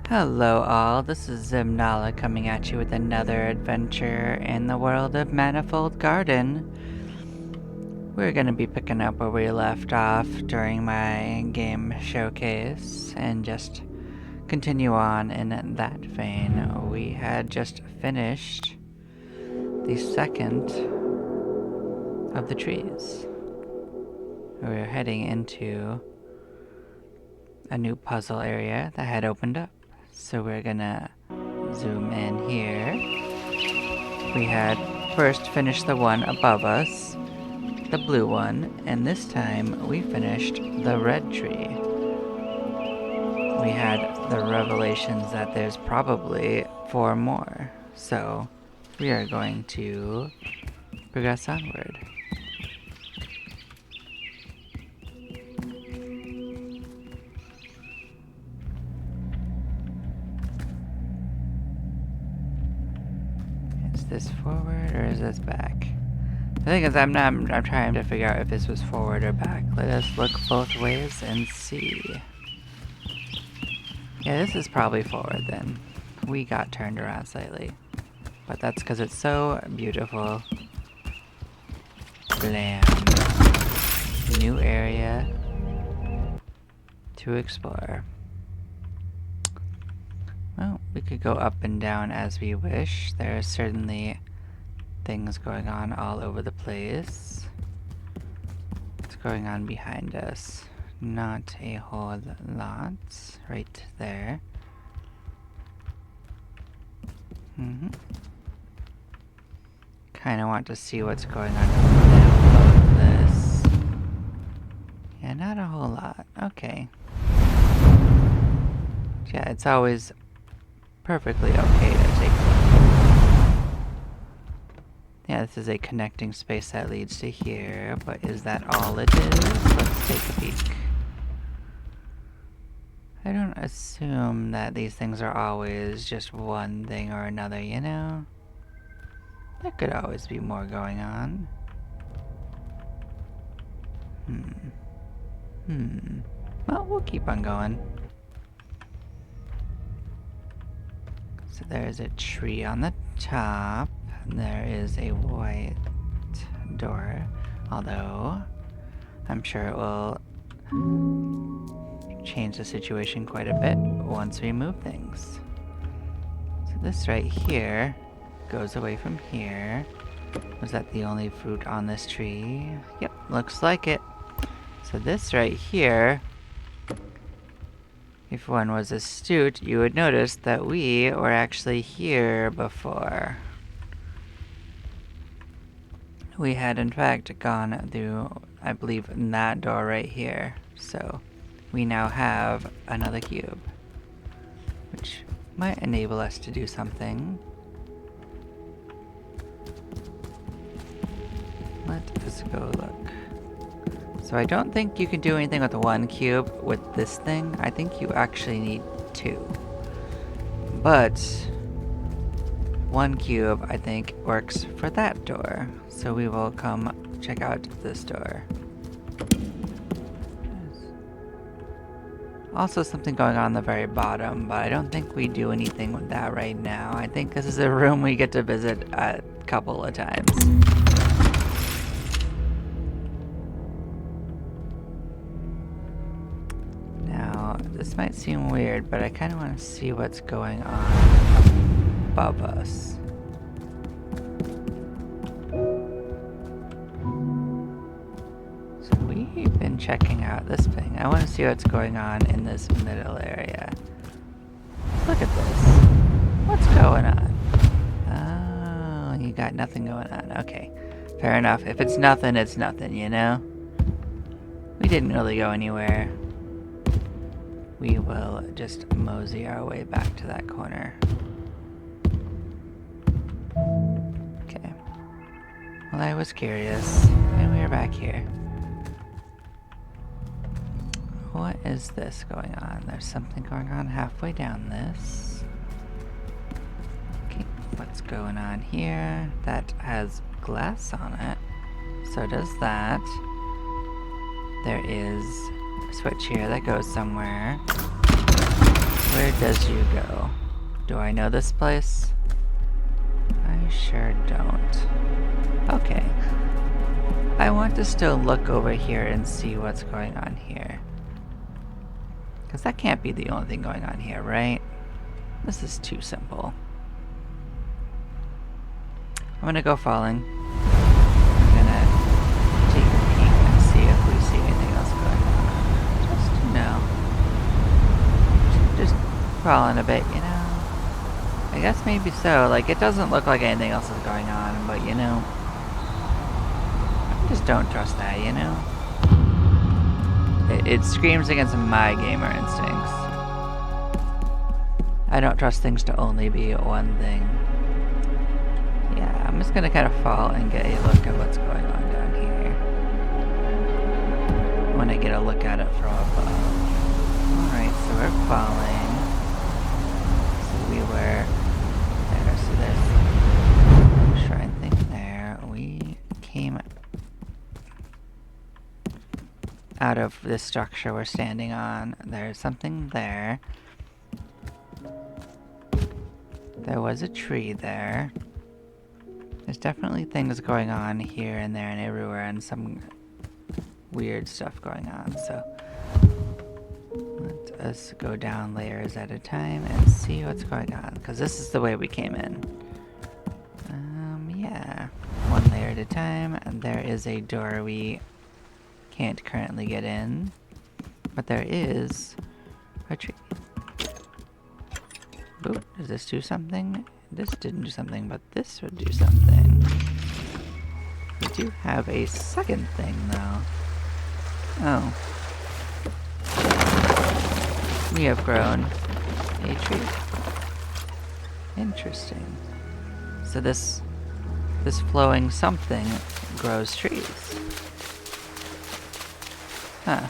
Hello all, this is Zimnala coming at you with another adventure in the world of Manifold Garden. We're going to be picking up where we left off during my game showcase and just continue on in that vein. We had just finished the second of the trees. We were heading into a new puzzle area that had opened up. So we're gonna zoom in here. We had first finished the one above us, the blue one, and this time we finished the red tree. We had the revelations that there's probably 4 more. So we are going to progress onward. Is this forward or is this back? The thing is, I'm trying to figure out if this was forward or back. Let us look both ways and see. Yeah, this is probably forward then. We got turned around slightly. But that's because it's so beautiful. Blam. New area to explore. Well, we could go up and down as we wish. There are certainly things going on all over the place. What's going on behind us? Not a whole lot. Right there. Kinda want to see what's going on above this. Yeah, not a whole lot. Okay. Yeah, it's always perfectly okay to take a look. Yeah, this is a connecting space that leads to here, but is that all it is? Let's take a peek. I don't assume that these things are always just one thing or another, you know? There could always be more going on. Well, we'll keep on going. So there's a tree on the top. There is a white door, although I'm sure it will change the situation quite a bit once we move things. So this right here goes away from here. Was that the only fruit on this tree? Yep, looks like it. So this right here, if one was astute, you would notice that we were actually here before. We had in fact gone through, I believe, that door right here. So we now have another cube, which might enable us to do something. Let us go look. So I don't think you can do anything with 1 cube with this thing. I think you actually need 2. But 1 cube, I think, works for that door. So we will come check out this door. There's also something going on the very bottom, but I don't think we do anything with that right now. I think this is a room we get to visit a couple of times. Now, this might seem weird, but I kind of want to see what's going on above us. So we've been checking out this thing. I want to see what's going on in this middle area. Look at this. What's going on? Oh, you got nothing going on. Okay, fair enough. If it's nothing, you know? We didn't really go anywhere. We will just mosey our way back to that corner. Okay. Well, I was curious, and we are back here. What is this going on? There's something going on halfway down this. Okay, what's going on here? That has glass on it. So does that. There is a switch here that goes somewhere. Where does you go? Do I know this place? I sure don't. Okay. I want to still look over here and see what's going on here. Because that can't be the only thing going on here, right? This is too simple. I'm gonna go falling. I'm gonna take a peek and see if we see anything else going on. Just, you know. Just crawling a bit, you know. I guess maybe so. Like, it doesn't look like anything else is going on, but you know. I just don't trust that, you know. It screams against my gamer instincts. I don't trust things to only be one thing. Yeah, I'm just gonna kind of fall and get a look at what's going on down here. When I get a look at it from above. Alright, so we're falling. So we were there, so there's a shrine thing there. We came out of this structure we're standing on. There's something there. There was a tree there. There's definitely things going on here and there and everywhere, and some weird stuff going on, so let us go down layers at a time and see what's going on, because this is the way we came in. Yeah, one layer at a time, and there is a door we can't currently get in, but there is a tree. Boop, does this do something? This didn't do something, but this would do something. We do have a second thing, though. Oh. We have grown a tree. Interesting. So this flowing something grows trees. Huh.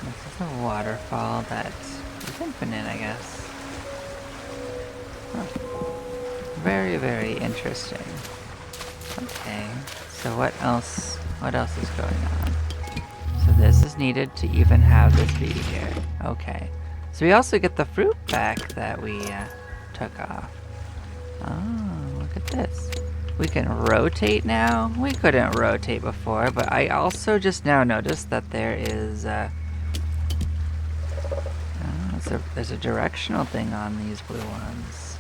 This is a waterfall that is infinite, I guess. Huh. Very, very interesting. Okay, so what else is going on? So this is needed to even have this be here. Okay. So we also get the fruit back that we took off. Oh, look at this. We can rotate now? We couldn't rotate before, but I also just now noticed that there is there's a directional thing on these blue ones.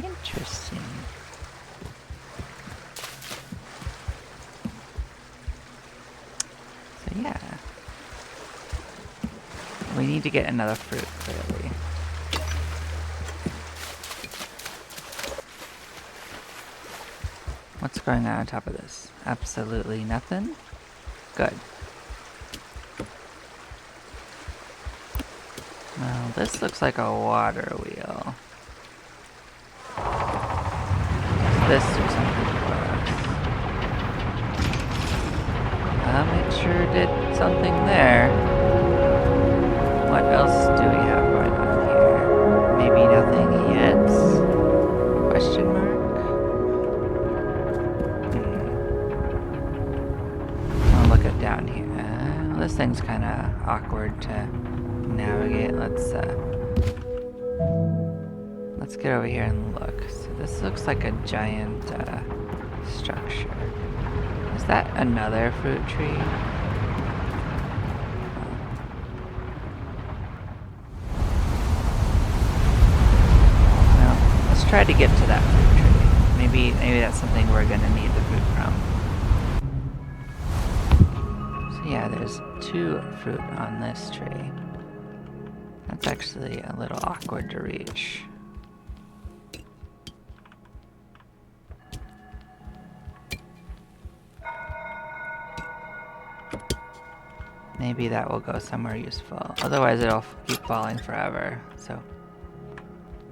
Interesting. So yeah. We need to get another fruit, clearly. What's going on top of this? Absolutely nothing? Good. Well, this looks like a water wheel. Does this do something for us? It sure did something there. What else do we have going on here? Maybe nothing yet? Question mark? I'll look at down here. This thing's kind of awkward to navigate. Let's get over here and look. So this looks like a giant structure. Is that another fruit tree? Well, let's try to get to that fruit tree. Maybe that's something we're gonna need the fruit from. So yeah, there's 2 fruit on this tree. That's actually a little awkward to reach. Maybe that will go somewhere useful. Otherwise it'll keep falling forever, so.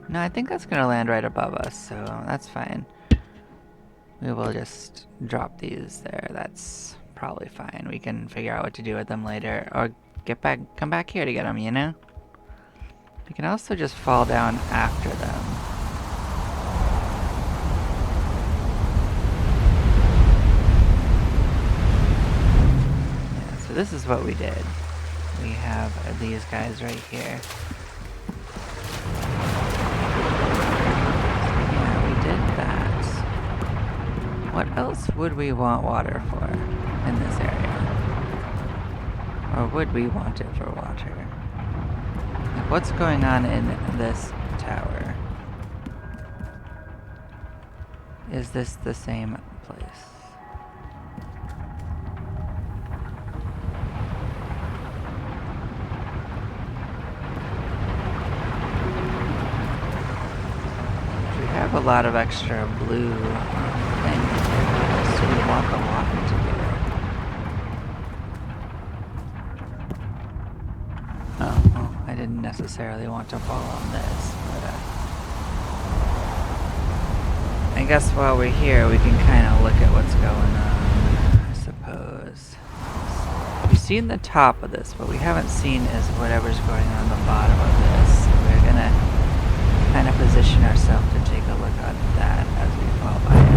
No, I think that's gonna land right above us, so that's fine. We will just drop these there. That's probably fine. We can figure out what to do with them later, or come back here to get them, you know? We can also just fall down after them. this is what we did. We have these guys right here. Yeah, we did that. What else would we want water for in this area? Or would we want it for water? Like, what's going on in this tower? Is this the same place? We have a lot of extra blue things. So we want the water to be there. Oh, well, I didn't necessarily want to fall on this, but I guess while we're here, we can kind of look at what's going on, I suppose. We've seen the top of this, what we haven't seen is whatever's going on the bottom of this. We're gonna kind of position ourselves to take a look at that as we fall by it.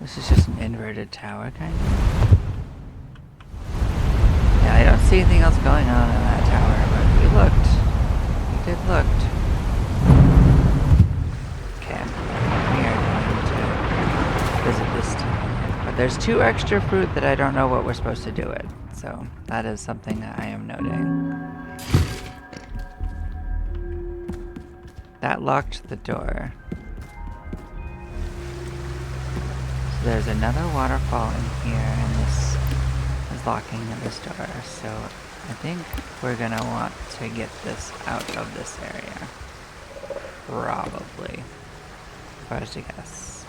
This is just an inverted tower, kind of. Yeah, I don't see anything else going on in that tower, but we looked. We did look. Okay, we are going to visit this tower. But there's 2 extra fruit that I don't know what we're supposed to do with. So that is something that I am noting. That locked the door. So there's another waterfall in here, and this is locking this door. So I think we're gonna want to get this out of this area. Probably. If I was to guess.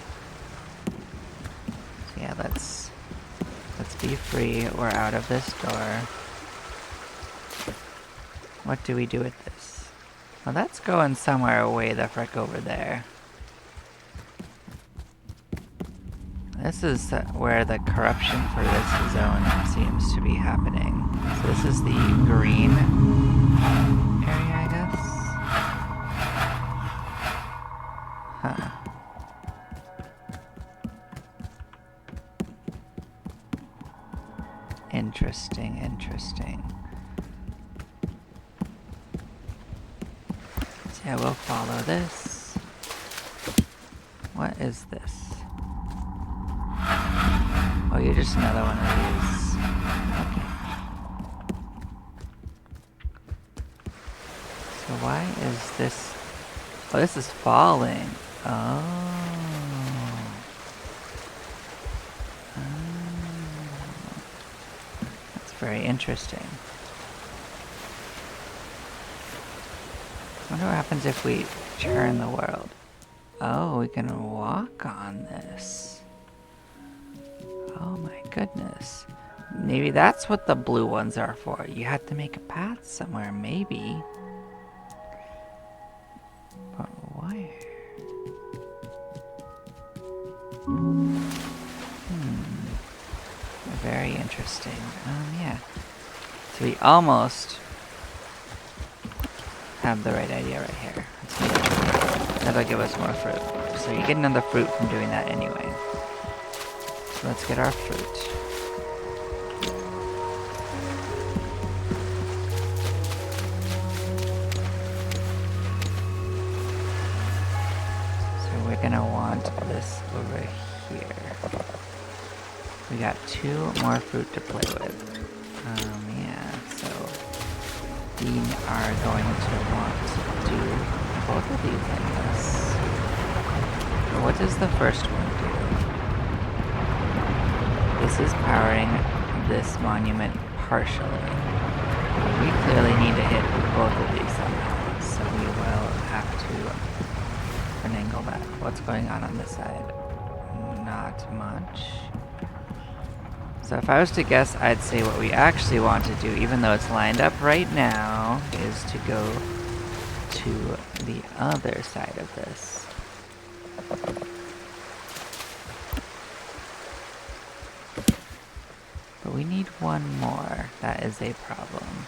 So yeah, let's be free. We're out of this door. What do we do with this? Well, that's going somewhere way the frick over there. This is where the corruption for this zone seems to be happening. So this is the green area, I guess? Huh. Interesting, interesting. So yeah, we'll follow this. What is this? Oh, you're just another one of these. Okay. So why is this... Oh, this is falling. Oh. That's very interesting. I wonder what happens if we turn the world. Oh, we can walk on this. Oh my goodness. Maybe that's what the blue ones are for. You have to make a path somewhere, maybe. But where? Very interesting. Yeah. So we almost have the right idea right here. That'll give us more fruit. So you get another fruit from doing that anyway. So let's get our fruit. So we're gonna want this over here. We got 2 more fruit to play with. Yeah, so we are going to want to do both of these, I guess. What does the first one do? This is powering this monument partially. We clearly need to hit both of these somehow, so we will have to finagle that. What's going on this side? Not much. So if I was to guess, I'd say what we actually want to do, even though it's lined up right now, is to go to the other side of this. But we need one more. That is a problem.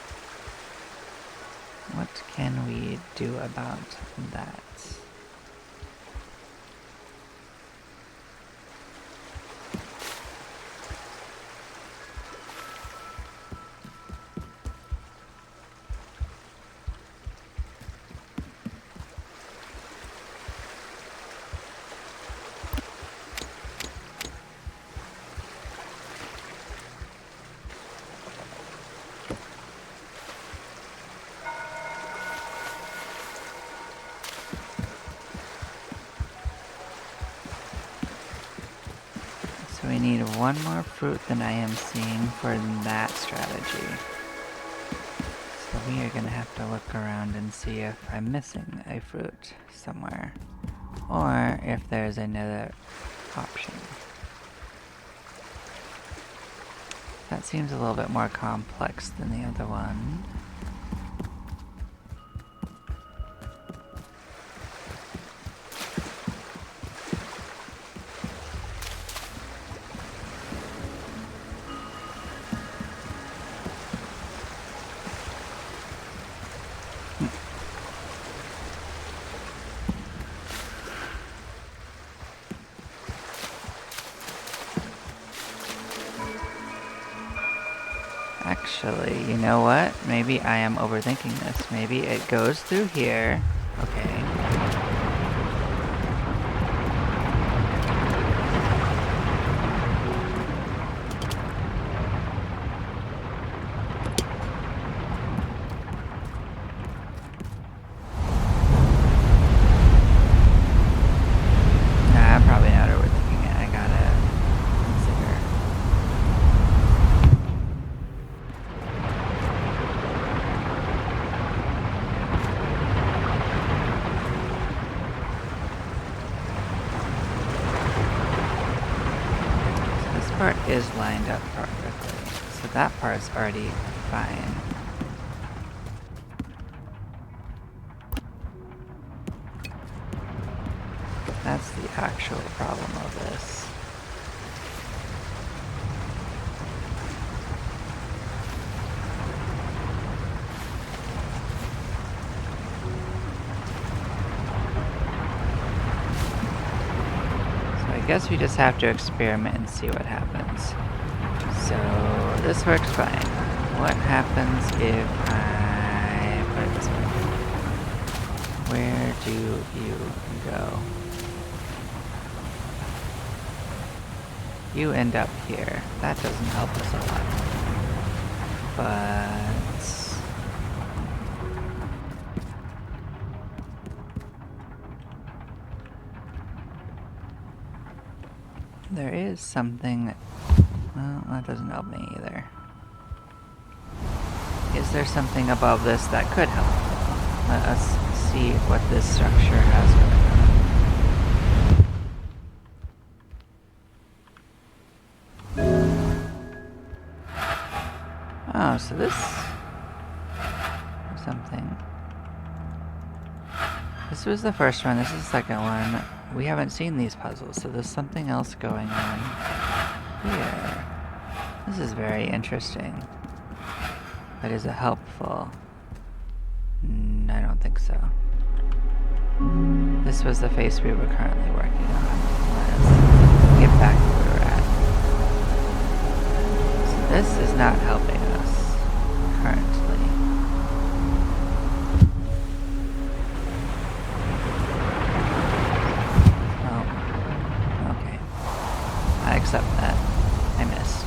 What can we do about that? So we need one more fruit than I am seeing for that strategy. So we are gonna have to look around and see if I'm missing a fruit somewhere. Or if there's another option. That seems a little bit more complex than the other one. Actually, you know what? Maybe I am overthinking this. Maybe it goes through here. Okay. Nah, I'm probably not overthinking it. I gotta consider. This part is lined up perfectly, so that part's already fine. That's the actual problem of this. So I guess we just have to experiment and see what happens. So this works fine. What happens if I put it this way? Where do you go? You end up here. That doesn't help us a lot. But there is something. Well, that doesn't help me either. Is there something above this that could help? Let us see what this structure has going on. Oh, so this something. This was the first one, this is the second one. We haven't seen these puzzles, so there's something else going on here. This is very interesting. But is it helpful? I don't think so. This was the face we were currently working on. Let's get back to where we're at. So this is not helping us currently. Oh, okay. I accept that. I missed.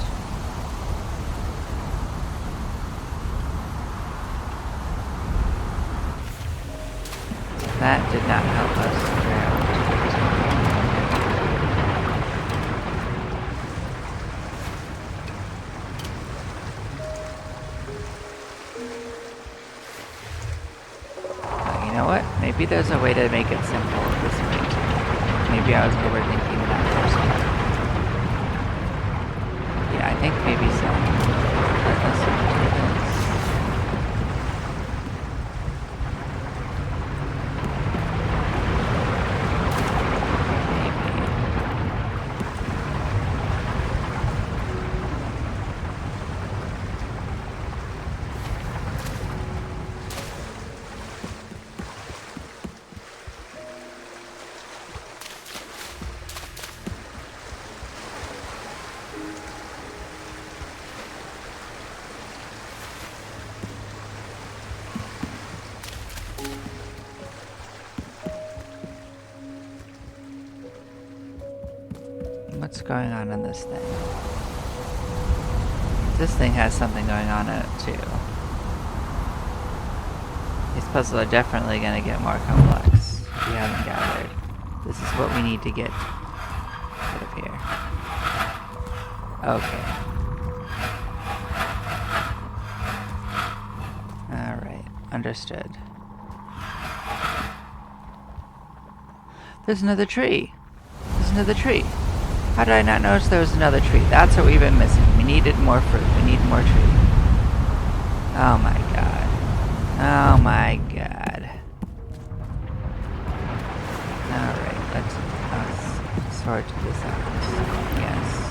That did not help us very much. You know what? Maybe there's a way to make it simple this way. Maybe I was overthinking that first part. Yeah, I think maybe so. Let's do this. What's going on in this thing? This thing has something going on in it too. These puzzles are definitely going to get more complex, if you haven't gathered. This is what we need to get out of here. Okay. Alright, understood. There's another tree. There's another tree. How did I not notice there was another tree? That's what we've been missing. We needed more fruit. We need more tree. Oh my god. Oh my god. Alright, let's sort this out. Yes.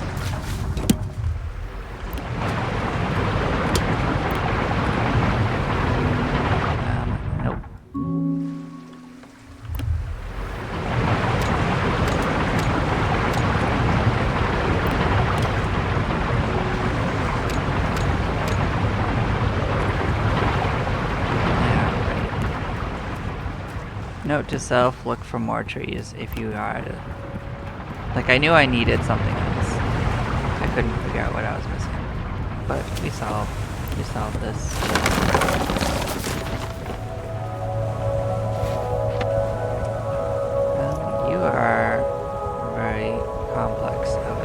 Nope. Note to self, look for more trees if you are to... Like, I knew I needed something else. I couldn't figure out what I was missing. But we solved this. You are very complex of a...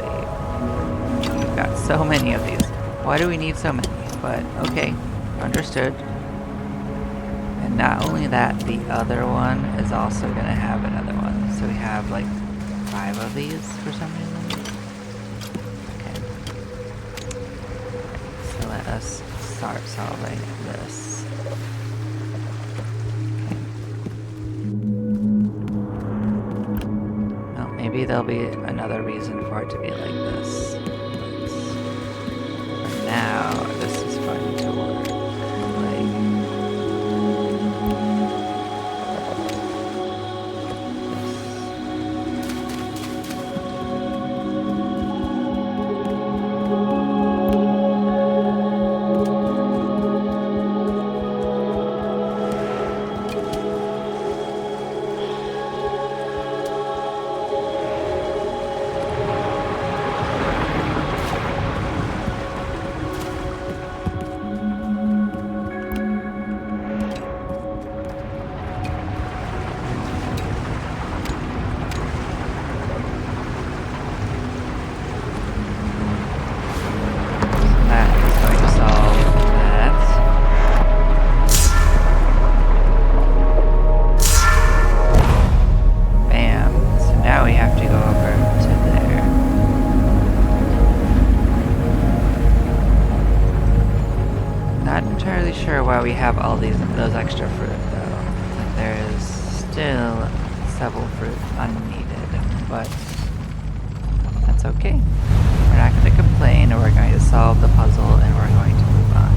You've got so many of these. Why do we need so many? But, okay, understood. And not only that, the other one is also going to have another one. So we have like 5 of these for some reason. Okay. So let us start solving this. Okay. Well, maybe there'll be another reason for it to be like this. But for now, this is fun to work. We have all those extra fruit though. Like there is still several fruit unneeded, but that's okay. We're not going to complain, we're going to solve the puzzle, and we're going to move on.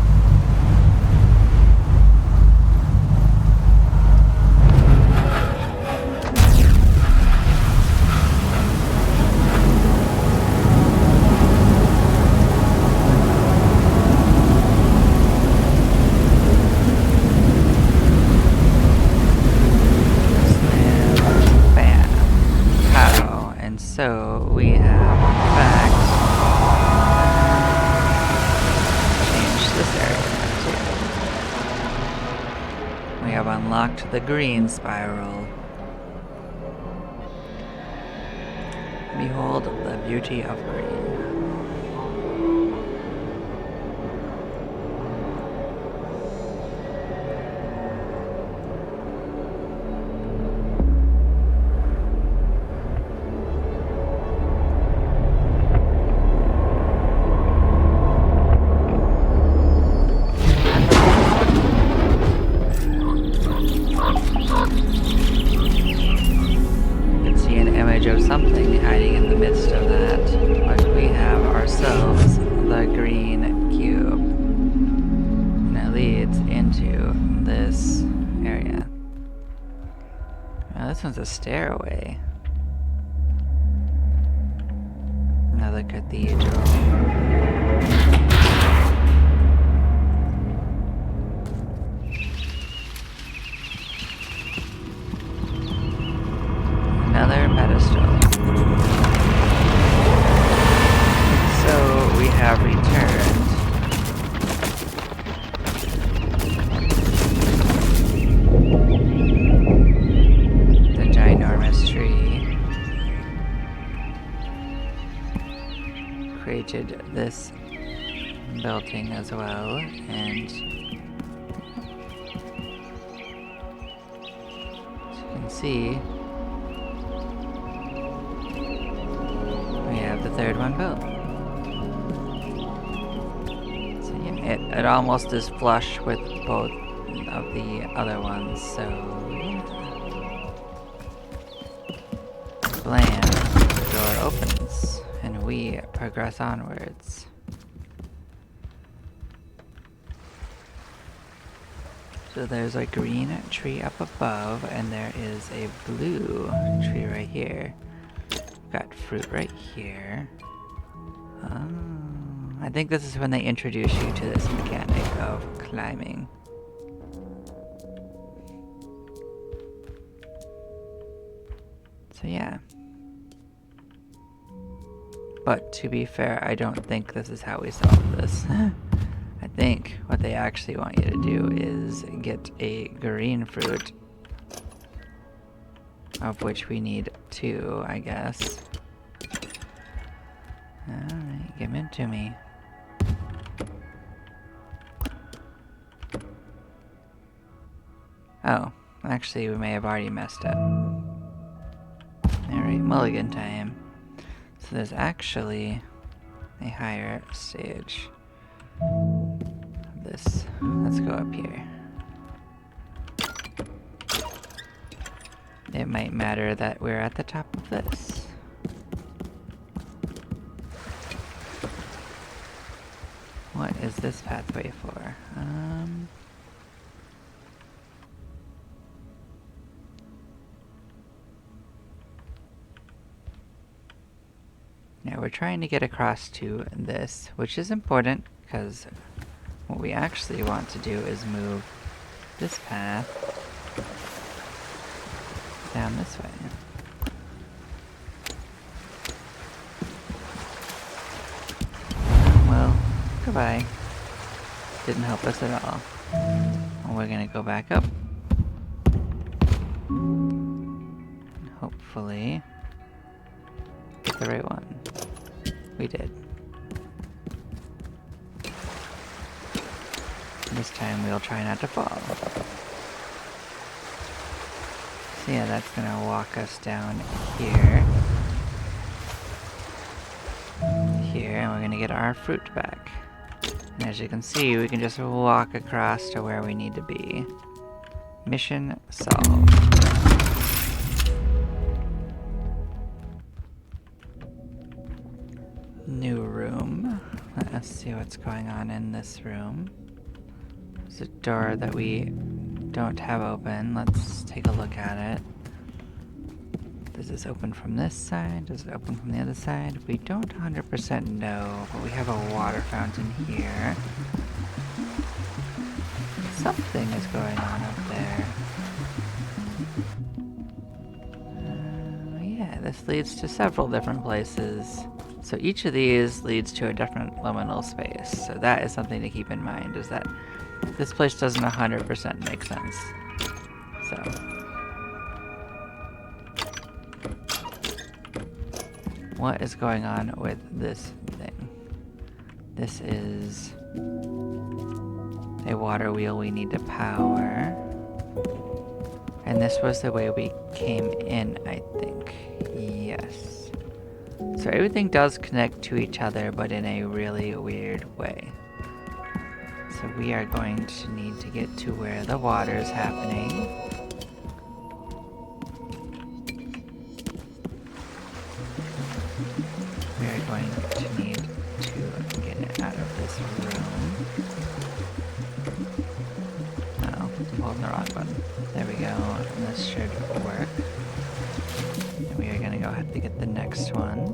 So we have, in fact, changed this area too. We have unlocked the green spiral. Behold the beauty of green. Of something hiding in the midst of that, but we have ourselves the green cube, and it leads into this area. Now this one's a stairway. Another cathedral. Another pedestal. So we have returned. The ginormous tree. painted this building as well, and as you can see, we have the third one built. So yeah, it almost is flush with both of the other ones, so yeah. Blam, the door opens, and we progress onwards. So there's a green tree up above, and there is a blue tree right here. We've got fruit right here. I think this is when they introduce you to this mechanic of climbing. So yeah. But to be fair, I don't think this is how we solve this. I think what they actually want you to do is get a green fruit, of which we need 2, I guess. Alright, give them to me. Oh, actually we may have already messed up. Alright, mulligan time. So there's actually a higher stage. This. Let's go up here. It might matter that we're at the top of this. What is this pathway for? Now we're trying to get across to this, which is important because what we actually want to do is move this path down this way. Well, goodbye. Didn't help us at all. Well, we're gonna go back up. And hopefully get the right one. We did. This time we'll try not to fall. So yeah, that's gonna walk us down here. Here, and we're gonna get our fruit back. And as you can see, we can just walk across to where we need to be. Mission solved. New room. Let's see what's going on in this room. There's a door that we don't have open. Let's take a look at it. Does this open from this side? Does it open from the other side? We don't 100% know, but we have a water fountain here. Something is going on up there. Yeah, this leads to several different places. So each of these leads to a different liminal space. So that is something to keep in mind, is that this place doesn't 100% make sense. So what is going on with this thing? This is a water wheel we need to power. And this was the way we came in, I think. Yes. So everything does connect to each other, but in a really weird way. So we are going to need to get to where the water is happening. We are going to need to get it out of this room. Oh, I'm holding the wrong button. There we go, and this should work. And we are going to go ahead and get the next one.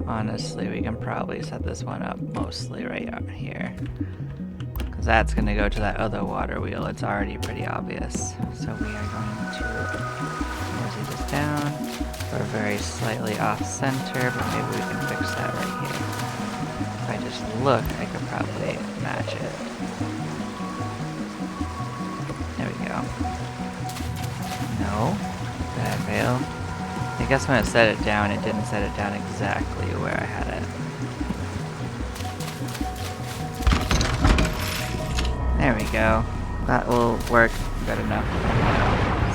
Honestly, we can probably set this one up mostly right out here. Because that's going to go to that other water wheel. It's already pretty obvious. So we are going to mosey this down. We're very slightly off center, but maybe we can fix that right here. If I just look, I could probably match it. There we go. No, that failed. I guess when it set it down, it didn't set it down exactly where I had it. There we go. That will work good enough.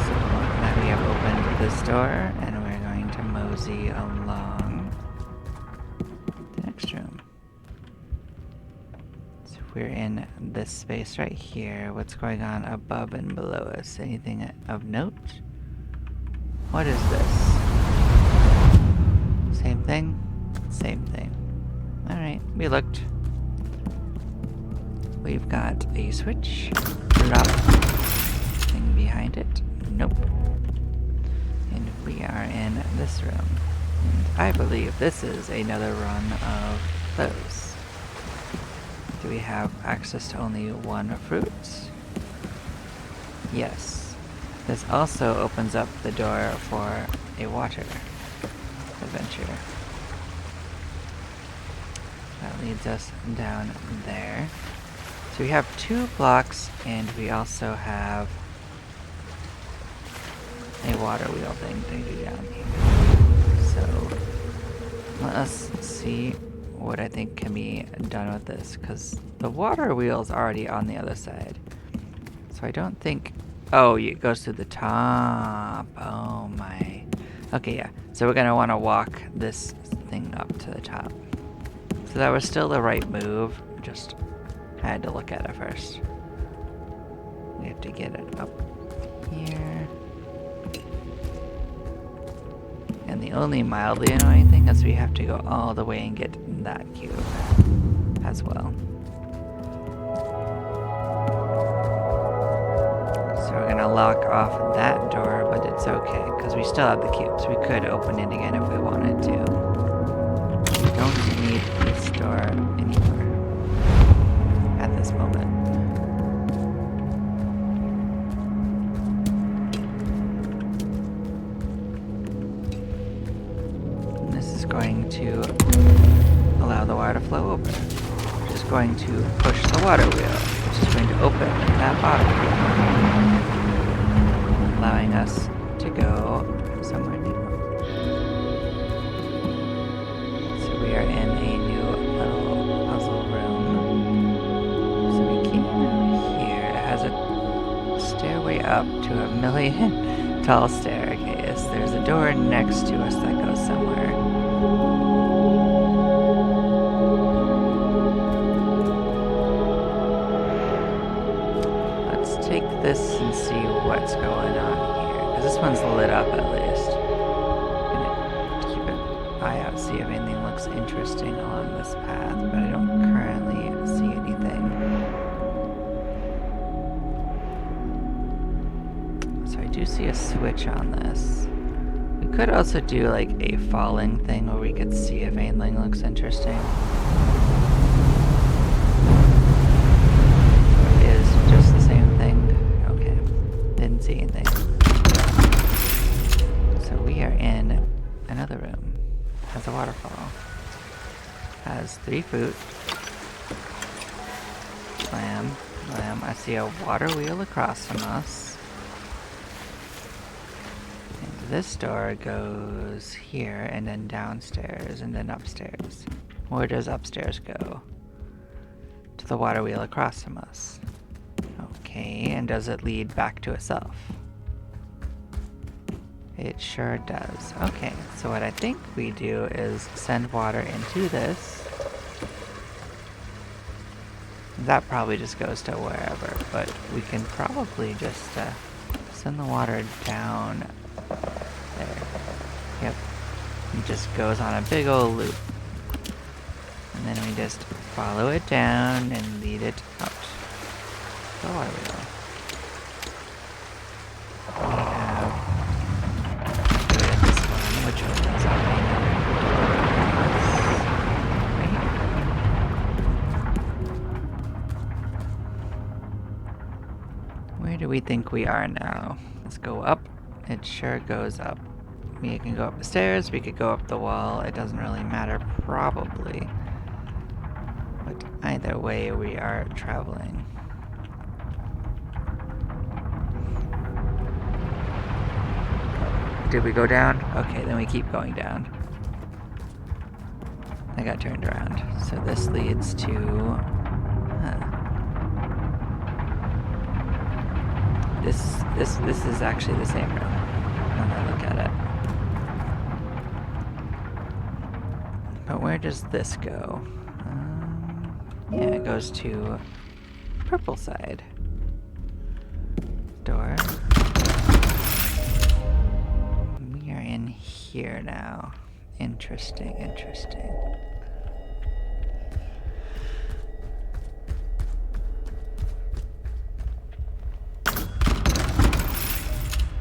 So now we have opened this door, and we're going to mosey along the next room. So we're in this space right here. What's going on above and below us? Anything of note? What is this? Same thing? Same thing. Alright, we looked. We've got a switch. Drop. Thing behind it. Nope. And we are in this room. And I believe this is another run of those. Do we have access to only one fruit? Yes. This also opens up the door for a water adventure. That leads us down there. So we have 2 blocks, and we also have a water wheel thing to do down here. So let us see what I think can be done with this, because the water wheel is already on the other side. So I don't think... Oh, it goes through the top. Oh my. Okay, yeah. So we're going to want to walk this thing up to the top. So that was still the right move, just had to look at it first. We have to get it up here. And the only mildly annoying thing is we have to go all the way and get that cube as well. So we're gonna lock off that door, but it's okay, because we still have the cubes. We could open it again if we wanted to. We don't need this door anymore at this moment. And this is going to allow the water to flow over, which is going to push the water wheel, which is going to open that bottom wheel, allowing us to go somewhere new. So we are in a new little puzzle room. So we came here. It has a stairway up to a million tall staircase. There's a door next to us that goes somewhere. Let's take this and see what's going on here. Because this one's lit up at least. I'm gonna keep an eye out, see if anything looks interesting along this path, but I don't currently see anything. So I do see a switch on this. We could also do like a falling thing where we could see if anything looks interesting. It is just the same thing. Okay, didn't see anything. So we are in another room. Has a waterfall. Has 3 fruit. Lamb. I see a water wheel across from us. And this door goes here, and then downstairs, and then upstairs. Where does upstairs go? To the water wheel across from us. Okay, and does it lead back to itself? It sure does. Okay, so what I think we do is send water into this. That probably just goes to wherever, but we can probably just send the water down there. Yep. It just goes on a big old loop. And then we just follow it down and lead it out the water wheel. We have this one, which opens up Where do we think we are now? Let's go up it sure goes up. We can go up the stairs, we could go up the wall, it doesn't really matter, probably. But either way, we are traveling. Did we go down? Okay, then we keep going down. I got turned around. So this leads to... This is actually the same room when I look at it. But where does this go? Yeah, it goes to purple side. Door. We are in here now. Interesting, interesting.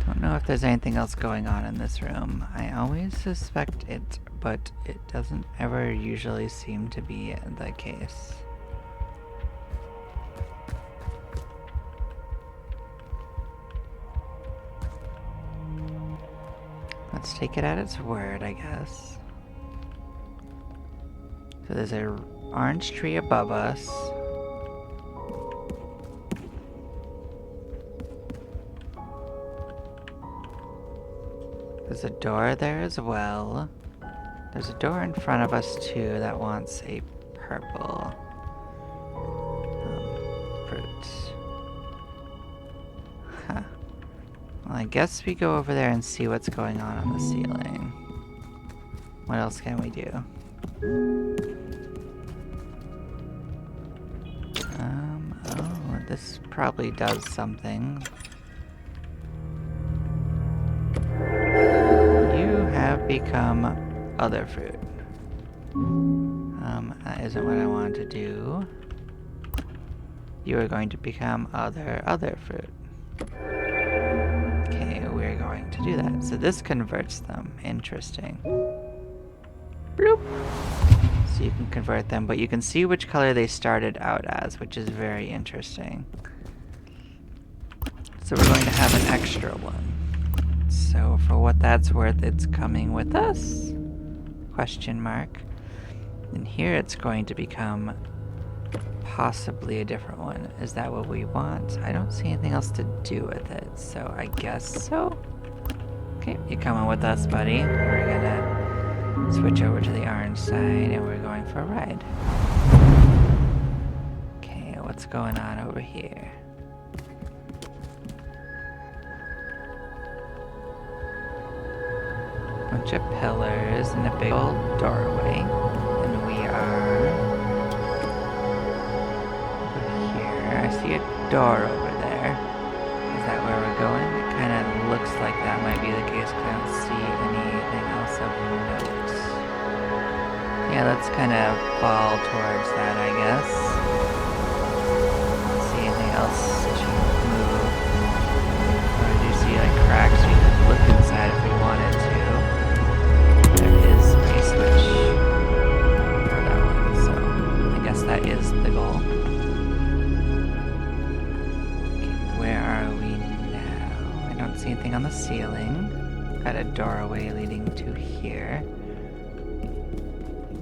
Don't know if there's anything else going on in this room. I always suspect it, but it doesn't ever usually seem to be the case. Let's take it at its word, I guess. So there's an orange tree above us. There's a door there as well. There's a door in front of us too that wants a purple fruit. Huh. Well, I guess we go over there and see what's going on the ceiling. What else can we do? Oh, this probably does something. You have become other fruit. That isn't what I wanted to do. You are going to become other fruit. Okay, we're going to do that. So this converts them. Interesting. Bloop. So you can convert them, but you can see which color they started out as, which is very interesting. So we're going to have an extra one. So for what that's worth, it's coming with us? Question mark. And here it's going to become possibly a different one. Is that what we want? I don't see anything else to do with it, so I guess so. Okay, you coming with us, buddy? We're gonna switch over to the orange side and we're going for a ride. Okay, what's going on over here? Bunch of pillars and a big old doorway. And we are over here. I see a door over there. Is that where we're going? It kind of looks like that might be the case because I don't see anything else of note. Yeah, let's kind of fall towards that, I guess. Don't see anything else as you move. I do see like cracks. We could look inside if we wanted to. Switch for that one, so I guess that is the goal. Okay, where are we now? I don't see anything on the ceiling. Got a doorway leading to here.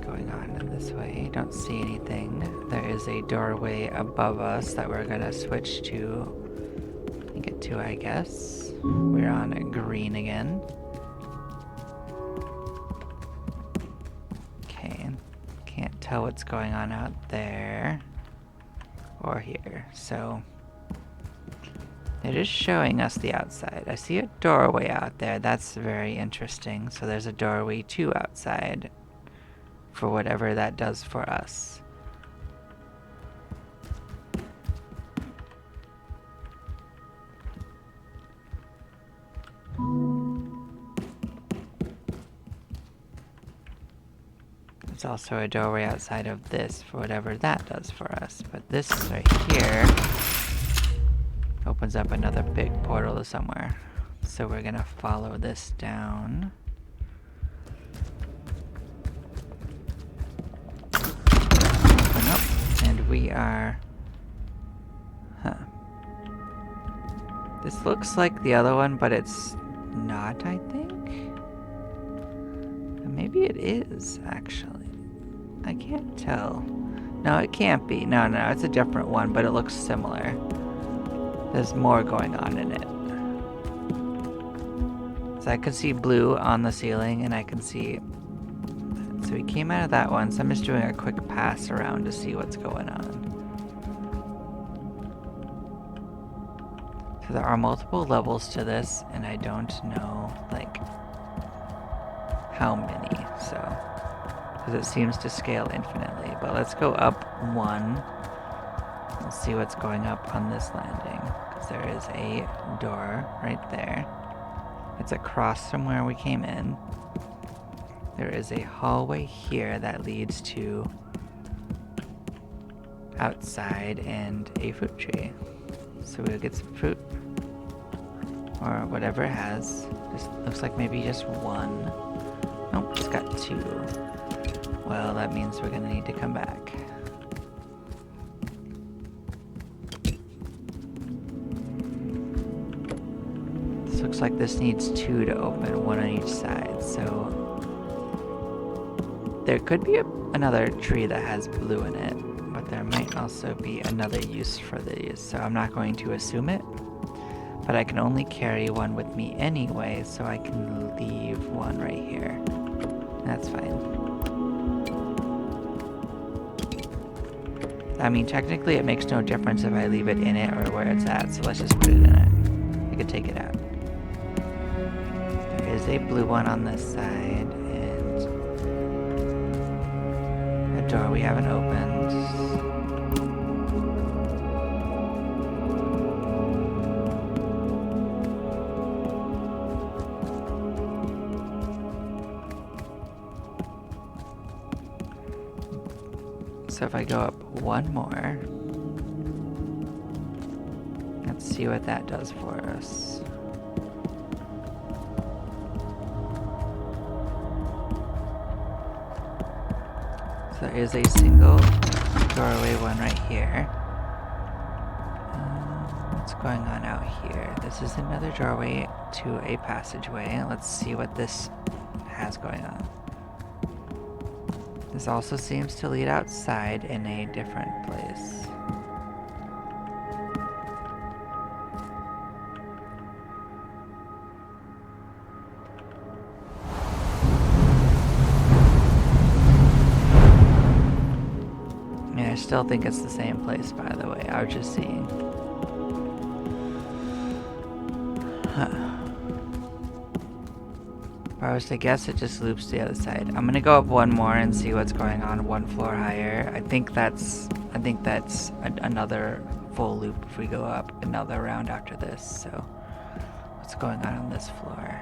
Going on this way, don't see anything. There is a doorway above us that we're gonna switch to get to, I guess. We're on green again. Can't tell what's going on out there or here, so it is showing us the outside. I see a doorway out there. That's very interesting. So there's a doorway too outside for whatever that does for us. There's also a doorway outside of this for whatever that does for us. But this right here opens up another big portal to somewhere. So we're gonna follow this down. Open up, and we are... Huh. This looks like the other one, but it's not, I think. Maybe it is, actually. I can't tell. No, it can't be. No, it's a different one, but it looks similar. There's more going on in it. So I can see blue on the ceiling, and I can see... So we came out of that one, so I'm just doing a quick pass around to see what's going on. So there are multiple levels to this, and I don't know, like, how many, so... Because it seems to scale infinitely. But let's go up one. Let's see what's going up on this landing. Because there is a door right there. It's across from where we came in. There is a hallway here that leads to outside and a fruit tree. So we'll get some fruit. Or whatever it has. Just looks like maybe just one. Nope, it's got two. Well, that means we're gonna need to come back. This looks like this needs two to open, one on each side, so... There could be another tree that has blue in it, but there might also be another use for these, so I'm not going to assume it. But I can only carry one with me anyway, so I can leave one right here. That's fine. I mean, technically it makes no difference if I leave it in it or where it's at, so let's just put it in it. I could take it out. There is a blue one on this side, and a door we haven't opened. So if I go up one more, let's see what that does for us. So there is a single doorway one right here. What's going on out here? This is another doorway to a passageway. Let's see what this has going on. This also seems to lead outside in a different place. Yeah, I still think it's the same place, by the way. I was just seeing. Huh. If I was to guess, it just loops to the other side. I'm gonna go up one more and see what's going on one floor higher. I think that's another full loop if we go up another round after this. So, what's going on this floor?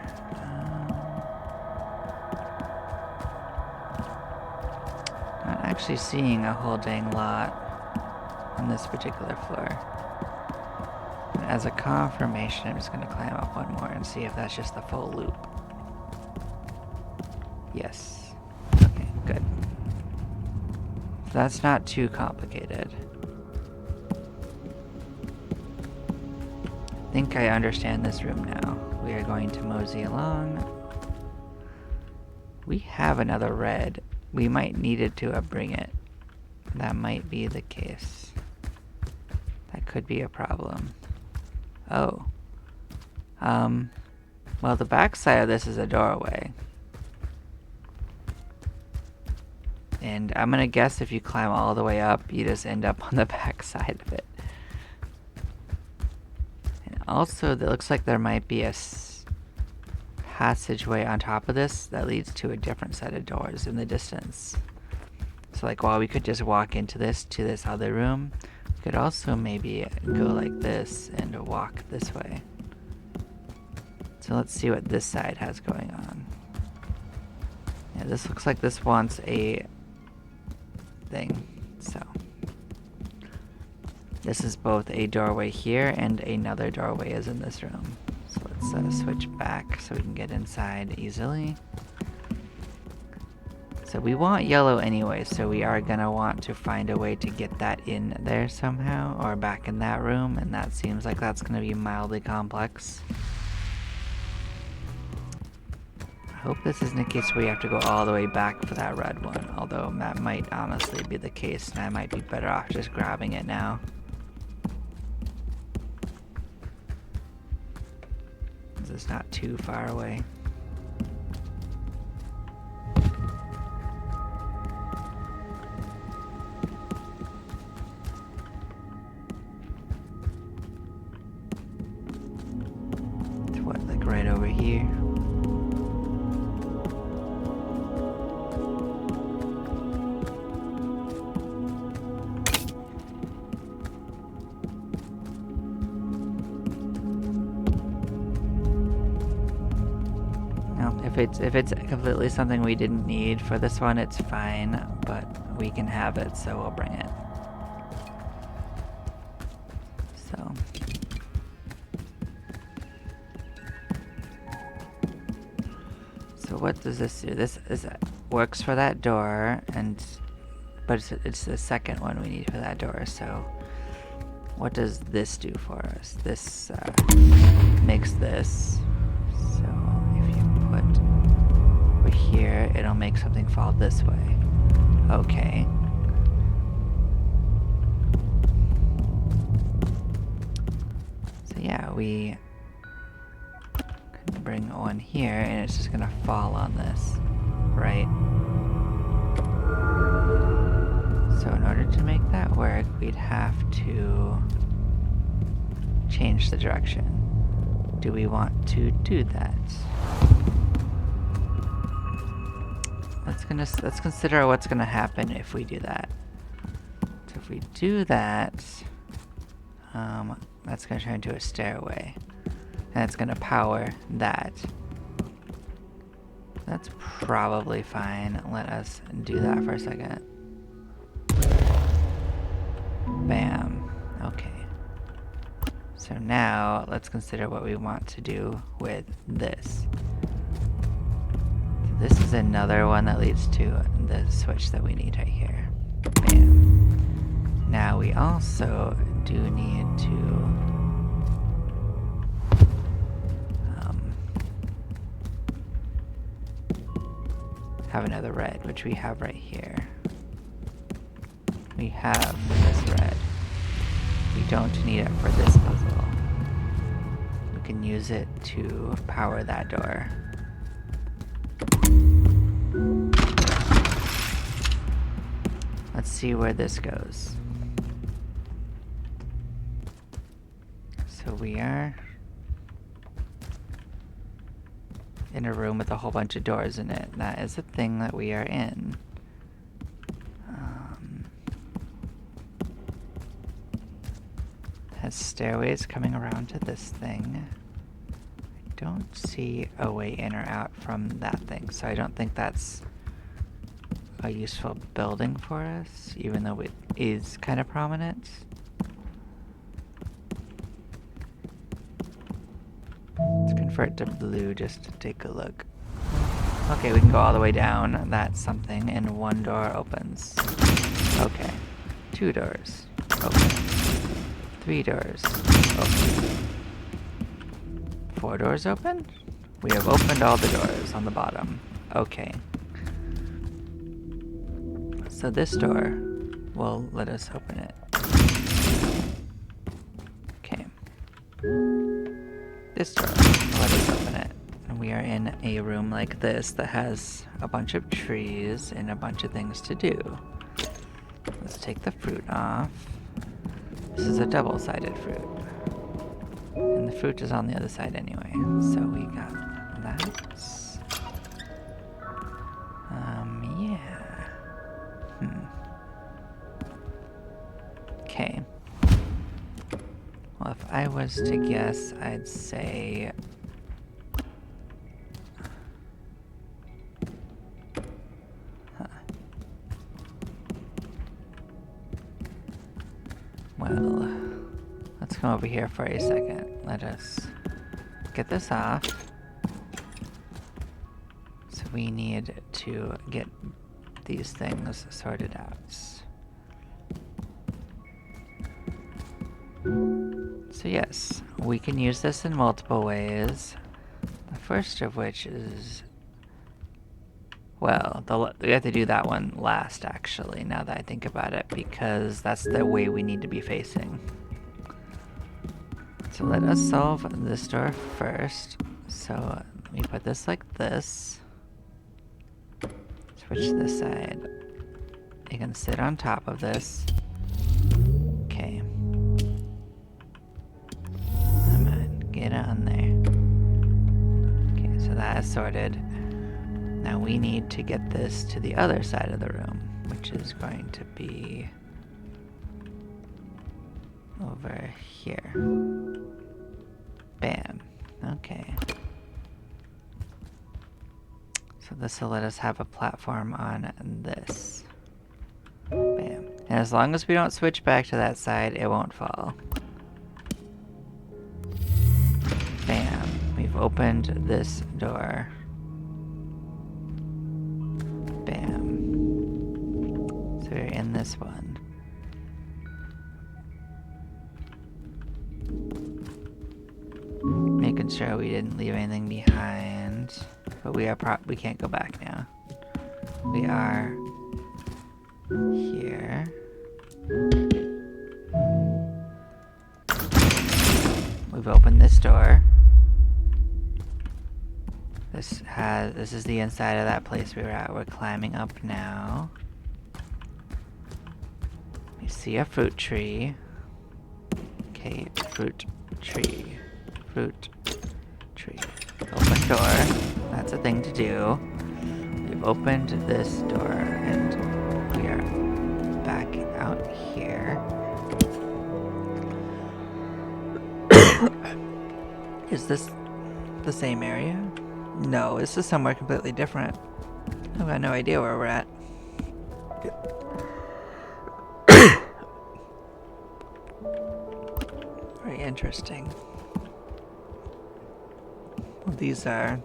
Not actually seeing a whole dang lot on this particular floor. And as a confirmation, I'm just gonna climb up one more and see if that's just the full loop. Yes. Okay, good. So that's not too complicated. I think I understand this room now. We are going to mosey along. We have another red. We might need to bring it. That might be the case. That could be a problem. Oh. Well, the back side of this is a doorway. And I'm gonna guess if you climb all the way up, you just end up on the back side of it. And also, it looks like there might be a passageway on top of this that leads to a different set of doors in the distance. So like, while we could just walk into this to this other room, we could also maybe go like this and walk this way. So let's see what this side has going on. Yeah, this looks like this wants a thing, so this is both a doorway here and another doorway is in this room. So let's switch back so we can get inside easily. So we want yellow anyway, so we are gonna want to find a way to get that in there somehow, or back in that room, and that seems like that's gonna be mildly complex. I hope this isn't a case where you have to go all the way back for that red one, although that might honestly be the case, and I might be better off just grabbing it now. It's not too far away. It's what, like right over here? If it's completely something we didn't need for this one, it's fine, but we can have it, so we'll bring it. So what does this do? This works for that door, but it's the second one we need for that door. So what does this do for us? This makes this. Over here, it'll make something fall this way. Okay. So yeah, we can bring one here and it's just gonna fall on this, right? So in order to make that work, we'd have to change the direction. Do we want to do that? Let's consider what's gonna happen if we do that. So if we do that, that's gonna turn into a stairway, and it's gonna power that. That's probably fine. Let us do that for a second. Bam. Okay. So now let's consider what we want to do with this. This is another one that leads to the switch that we need right here. Bam. Now we also do need to have another red, which we have right here. We have this red. We don't need it for this puzzle. We can use it to power that door. Let's see where this goes. So we are in a room with a whole bunch of doors in it. That is the thing that we are in. Has stairways coming around to this thing. I don't see a way in or out from that thing, so I don't think that's a useful building for us, even though it is kind of prominent. Let's convert to blue just to take a look. Okay, we can go all the way down. That's something, and one door opens. Okay. 2 doors. Okay. 3 doors. Open. 4 doors open? We have opened all the doors on the bottom. Okay. So this door will let us open it. Okay. This door will let us open it. And we are in a room like this that has a bunch of trees and a bunch of things to do. Let's take the fruit off. This is a double-sided fruit. And the fruit is on the other side anyway. So we got that. Yeah. Okay. Well, if I was to guess, I'd say... Well, let's come over here for a second. Let us get this off. So we need to get these things sorted out. So yes, we can use this in multiple ways. The first of which is Well, we have to do that one last, actually, now that I think about it, because that's the way we need to be facing. So let us solve this door first. So we put this like this. Switch this side. You can sit on top of this. Okay. Come on, get on there. Okay, so that is sorted. Now we need to get this to the other side of the room, which is going to be over here. Bam. Okay. So this will let us have a platform on this. Bam. And as long as we don't switch back to that side, it won't fall. Bam. We've opened this door. Bam. So we're in this one. Making sure we didn't leave anything behind. But we can't go back now. We are here. We've opened this door. This is the inside of that place we were at. We're climbing up now. We see a fruit tree. Okay, fruit tree. Fruit tree. Open door. That's a thing to do. We've opened this door and we are back out here. Is this the same area? No, this is somewhere completely different. I've got no idea where we're at. Very interesting. Well, these are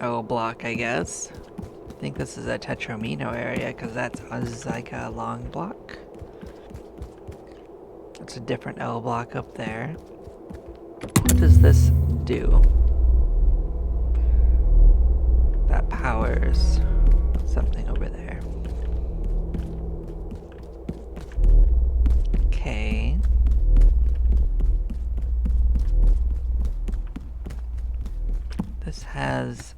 O block, I guess. I think this is a Tetromino area because that's like a long block. That's a different L block up there. What does this do? That powers something over there. Okay. This has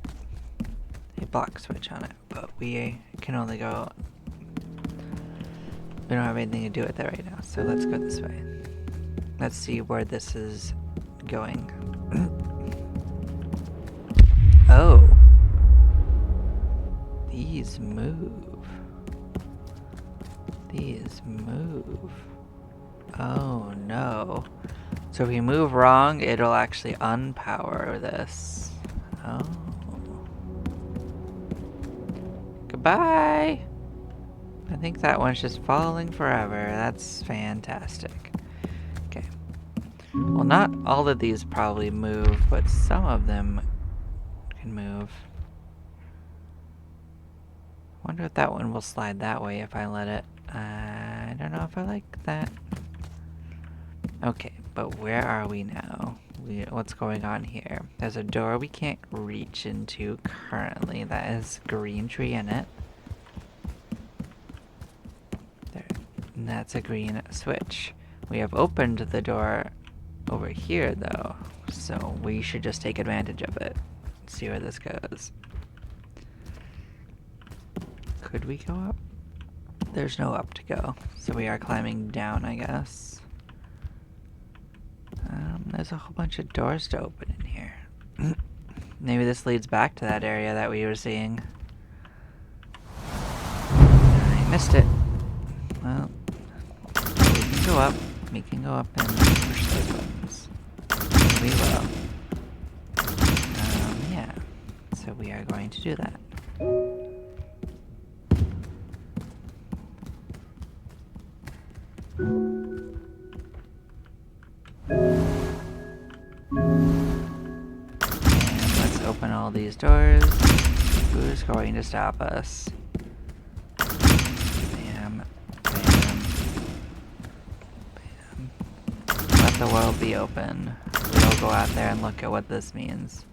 a block switch on it, but we can only go... We don't have anything to do with it right now, so let's go this way. Let's see where this is going. Oh! These move. These move. Oh no. So if we move wrong, it'll actually unpower this. Oh. Goodbye! I think that one's just falling forever. That's fantastic. Okay. Well, not all of these probably move, but some of them can move. Wonder if that one will slide that way if I let it. I don't know if I like that. Okay, but where are we now? What's going on here? There's a door we can't reach into currently that has green tree in it. There, and that's a green switch. We have opened the door over here though, so we should just take advantage of it. See where this goes. Could we go up? There's no up to go, so we are climbing down, I guess. There's a whole bunch of doors to open in here. Maybe this leads back to that area that we were seeing. I missed it. Well, we can go up. We can go up and push those buttons. We will. Yeah. So we are going to do that. Open all these doors. Who's going to stop us? Bam. Bam. Bam. Let the world be open. We'll go out there and look at what this means.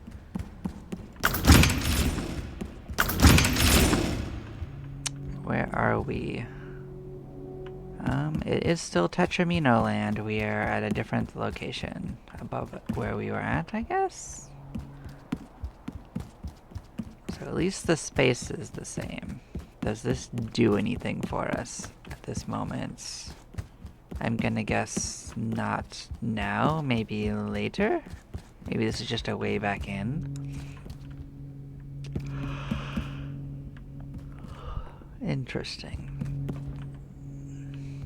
Where are we? It is still Tetramino land. We are at a different location above where we were at, I guess? So at least the space is the same. Does this do anything for us at this moment? I'm gonna guess not now, maybe later? Maybe this is just a way back in. Interesting.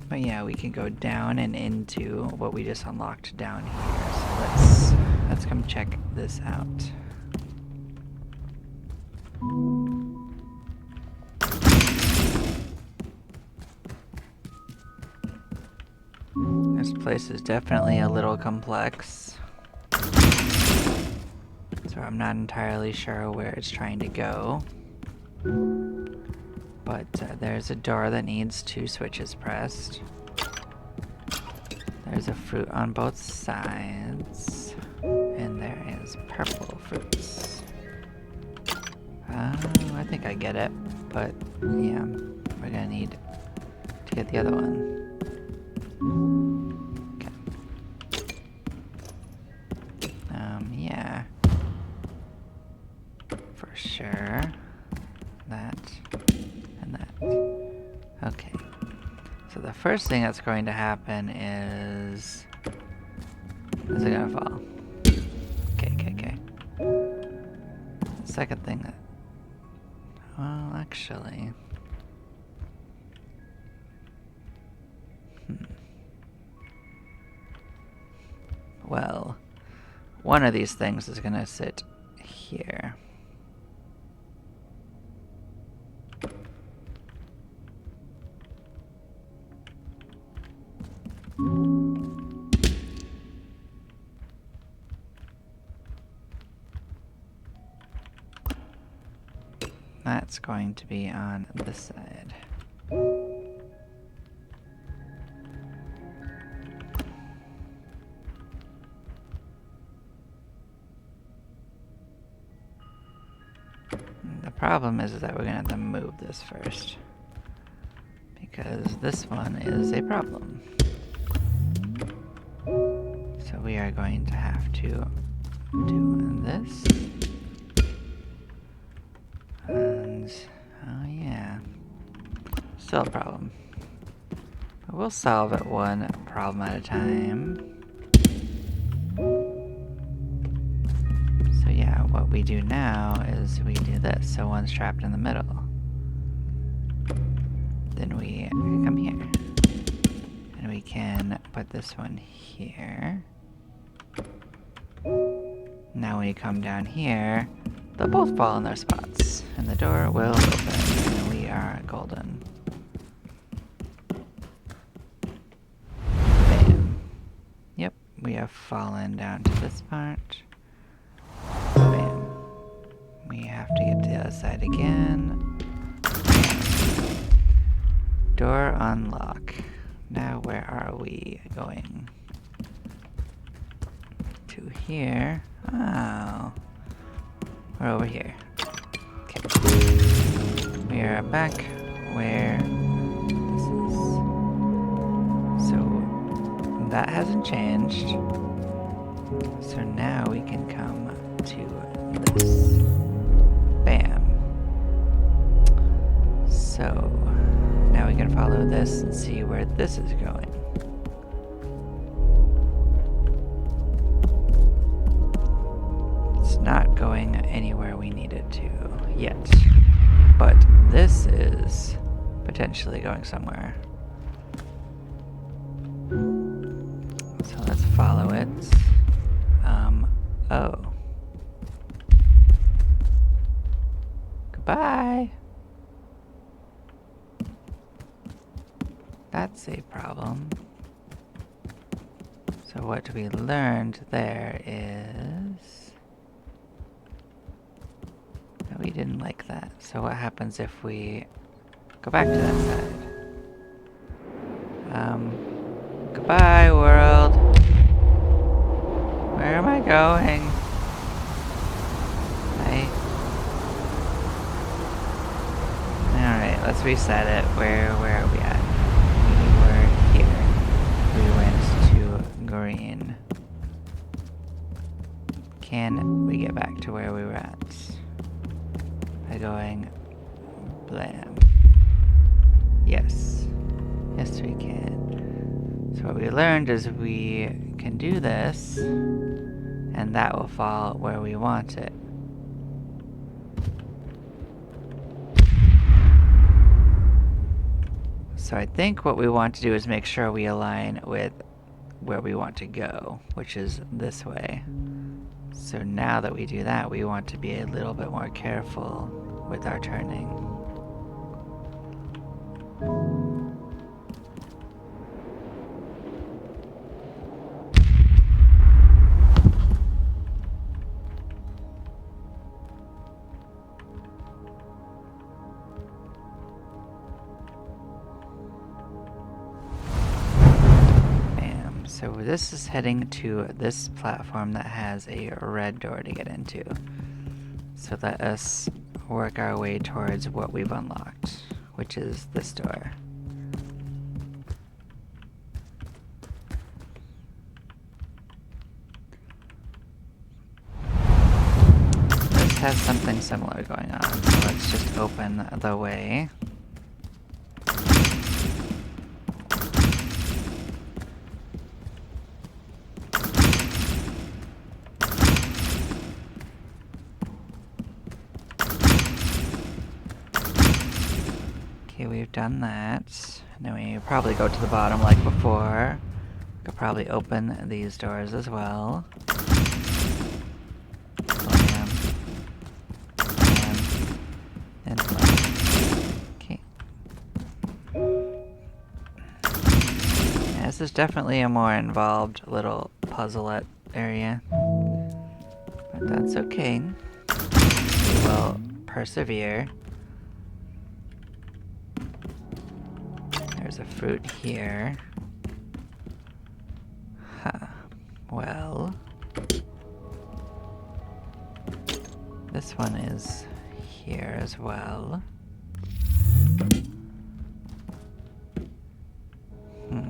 But yeah, we can go down and into what we just unlocked down here. So let's come check this out. This place is definitely a little complex. So I'm not entirely sure where it's trying to go. But there's a door that needs 2 switches pressed. There's a fruit on both sides. And there is purple fruits. I think I get it. But yeah, we're gonna need to get the other one. Yeah. For sure. That. And that. Okay. So the first thing that's going to happen is... Is it gonna fall? Okay. The second thing that... Well, actually... Well... One of these things is gonna sit here. That's going to be on this side. The problem is that we're gonna have to move this first, because this one is a problem. So we are going to have to do this. And, oh yeah, still a problem. But we'll solve it one problem at a time. So yeah, what we do now is we do this. So one's trapped in the middle. Then we come here. And we can put this one here. Now when you come down here, they'll both fall in their spots. And the door will open, and we are golden. Bam. Yep, we have fallen down to this part. Bam. We have to get to the other side again. Door unlock. Now where are we going? To here. Oh. We're over here. Okay. We are back where this is. So that hasn't changed. So now we can come to this. Bam. So now we can follow this and see where this is going. It's not going anywhere we need it to yet. But this is potentially going somewhere. So let's follow it. Oh. Goodbye. That's a problem. So what we learned there is that we didn't like that. So what happens if we go back to that side? Goodbye, world. Where am I going? Alright, let's reset it. Where are we at? We were here. We went to green. Can we get back to where we were at? By going blam. Yes. Yes, we can. So what we learned is we can do this, and that will fall where we want it. So I think what we want to do is make sure we align with where we want to go, which is this way. So now that we do that, we want to be a little bit more careful with our turning. So this is heading to this platform that has a red door to get into. So let us work our way towards what we've unlocked, which is this door. This has something similar going on, so let's just open the way. Okay, we've done that. Now we probably go to the bottom like before. Could probably open these doors as well. Blam. Blam. And blam. Okay. Yeah, this is definitely a more involved little puzzlette area. But that's okay. We will persevere. There's a fruit here. Huh. Well, this one is here as well. We're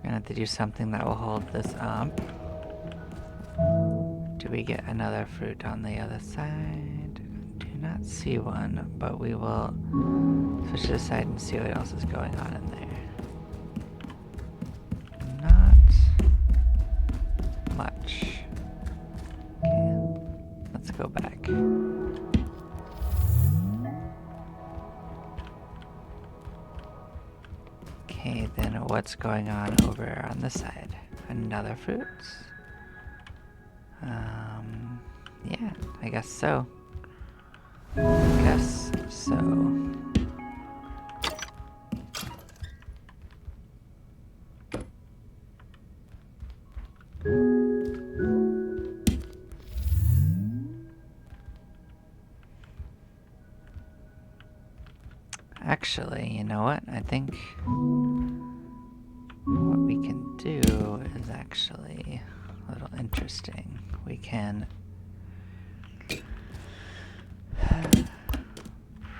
gonna have to do something that will hold this up. Do we get another fruit on the other side? Do not see one, but we will switch to the side and see what else is going on in there. Not much. Okay, let's go back. Okay, then what's going on over on this side? Another fruit? Yeah, I guess so. Guess so. Actually, you know what? I think what we can do is actually a little interesting. We can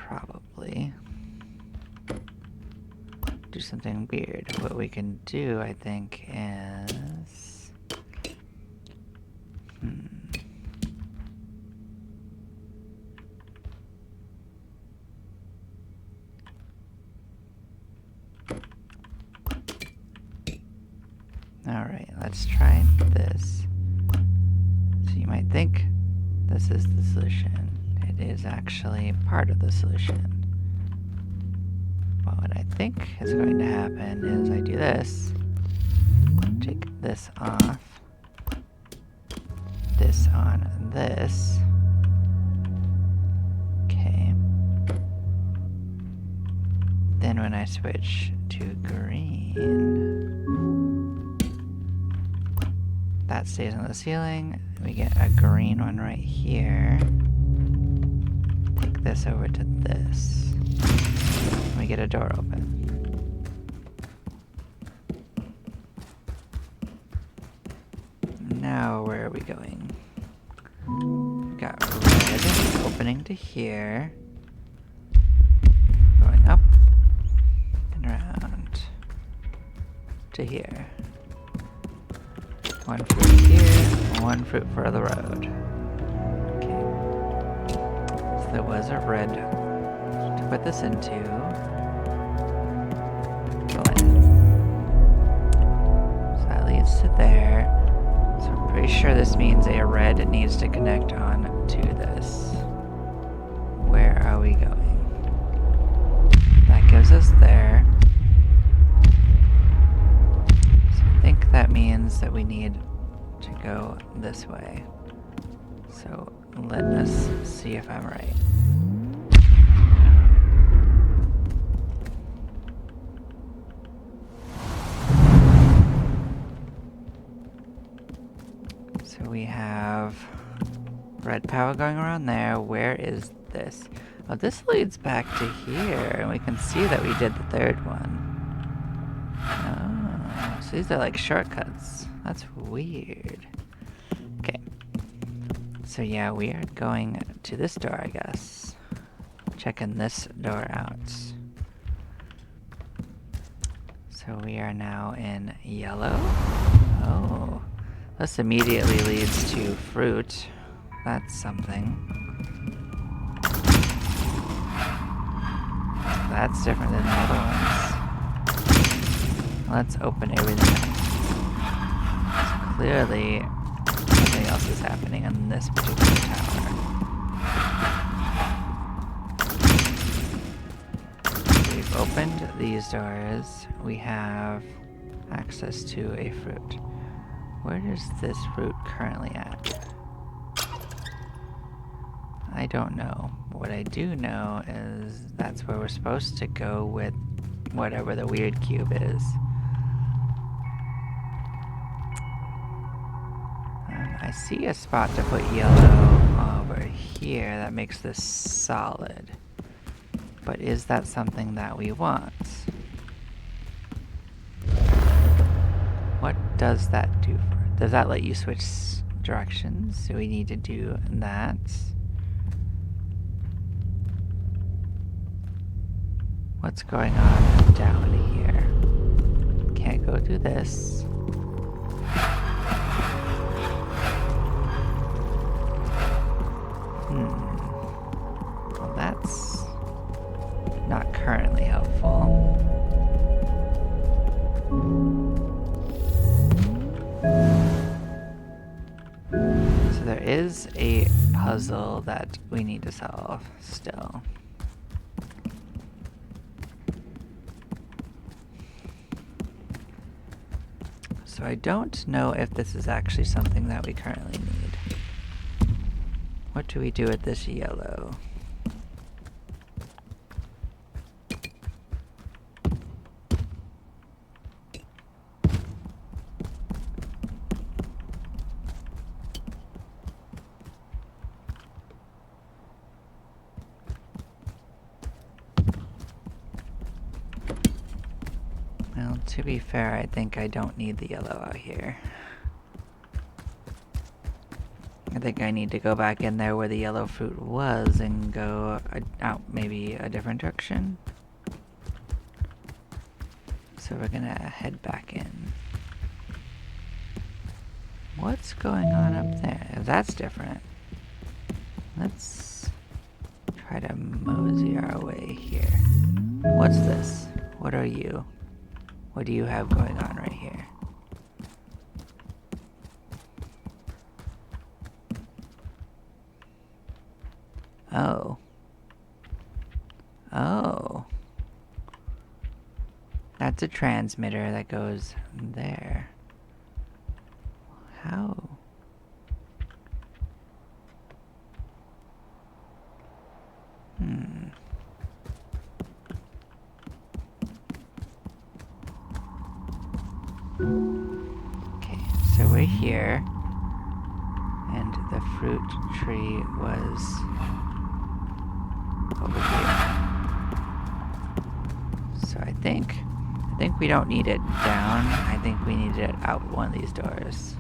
probably do something weird. What we can do, I think, is alright, let's try this. So you might think this is the solution. It is actually part of the solution. But what I think is going to happen is I do this, take this off, this on this. Okay. Then when I switch to green, that stays on the ceiling. We get a green one right here. Take this over to this. We get a door open. Now where are we going? got red opening to here. Going up and around to here. One fruit here, one fruit for the road. Okay. So there was a red to put this into. Go in. So that leads to there. So I'm pretty sure this means a red needs to connect on to this. Where are we going? That gives us there. So I think that means that we need to go this way. So let us see if I'm right. So we have red power going around there. Where is this? Oh, this leads back to here, and we can see that we did the third one. Oh, so these are like shortcuts. That's weird. Okay. So yeah, we are going to this door, I guess. Checking this door out. So we are now in yellow. Oh. This immediately leads to fruit. That's something. That's different than the other ones. Let's open everything up. So clearly, something else is happening on this particular tower. We've opened these doors. We have access to a fruit. Where is this fruit currently at? I don't know. What I do know is that's where we're supposed to go with whatever the weird cube is. I see a spot to put yellow over here that makes this solid. But is that something that we want? What does that do for it? Does that let you switch directions? So we need to do that. What's going on down here? Can't go through this. Well, that's not currently helpful. So there is a puzzle that we need to solve still. So I don't know if this is actually something that we currently need. What do we do with this yellow? Well, to be fair, I think I don't need the yellow out here. I think I need to go back in there where the yellow fruit was and go out maybe a different direction. So we're gonna head back in. What's going on up there? That's different. Let's try to mosey our way here. What's this? What are you? What do you have going on right here? Oh. Oh. That's a transmitter that goes there. How? Okay, so we're here, and the fruit tree was over here. So I think we don't need it down. I think we need it out one of these doors.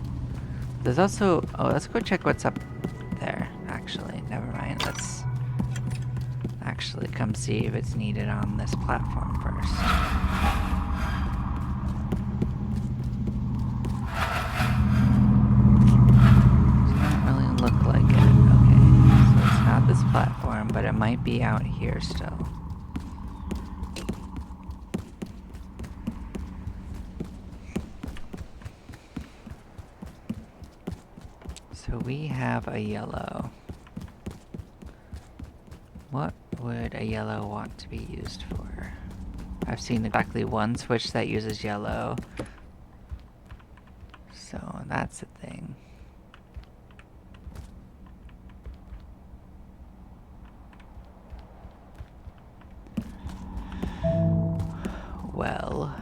There's also, oh, let's go check what's up there, actually. actually. Never mind. Let's actually come see if it's needed on this platform first. Doesn't really look like it. Okay, so it's not this platform, but it might be out here still. So we have a yellow. What would a yellow want to be used for? I've seen exactly one switch that uses yellow. So that's the thing. Well,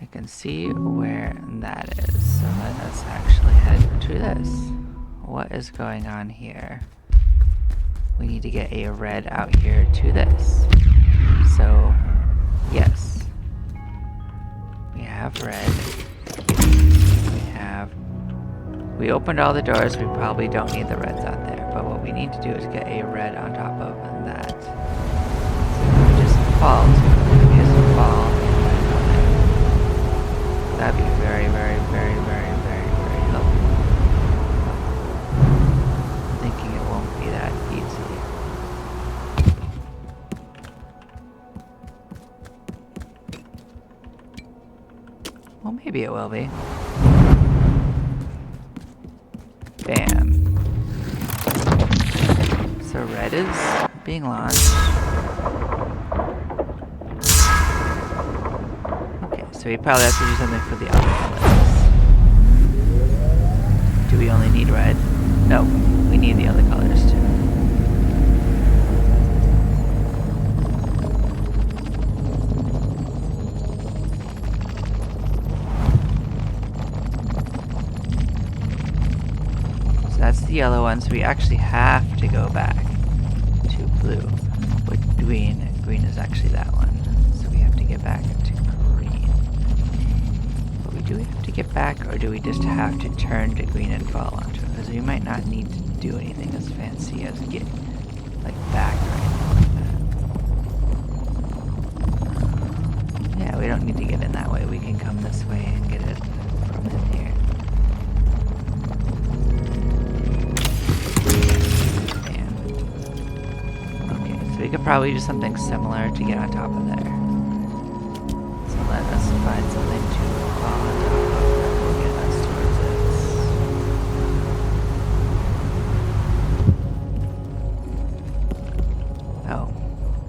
I can see where that is. So let us actually head to this. What is going on here? We need to get a red out here to this. So, yes. We have red. We opened all the doors. We probably don't need the reds out there. But what we need to do is get a red on top of that. So we just fall to it. We just fall and then go there. That'd be very, very, very, very, very, very helpful. I'm thinking it won't be that easy. Well, maybe it will be. Bam. So red is being launched. Okay, so we probably have to do something for the other colors. Do we only need red? No, we need the other colors too. That's the yellow one, so we actually have to go back to blue. With green, green is actually that one. So we have to get back to green. But do we have to get back, or do we just have to turn to green and fall onto it? Because we might not need to do anything as fancy as get, like, back or anything like that. Yeah, we don't need to get in that way. We can come this way and get it from in here. We could probably do something similar to get on top of there. So let us find something to fall on top of that will get us towards it. Oh,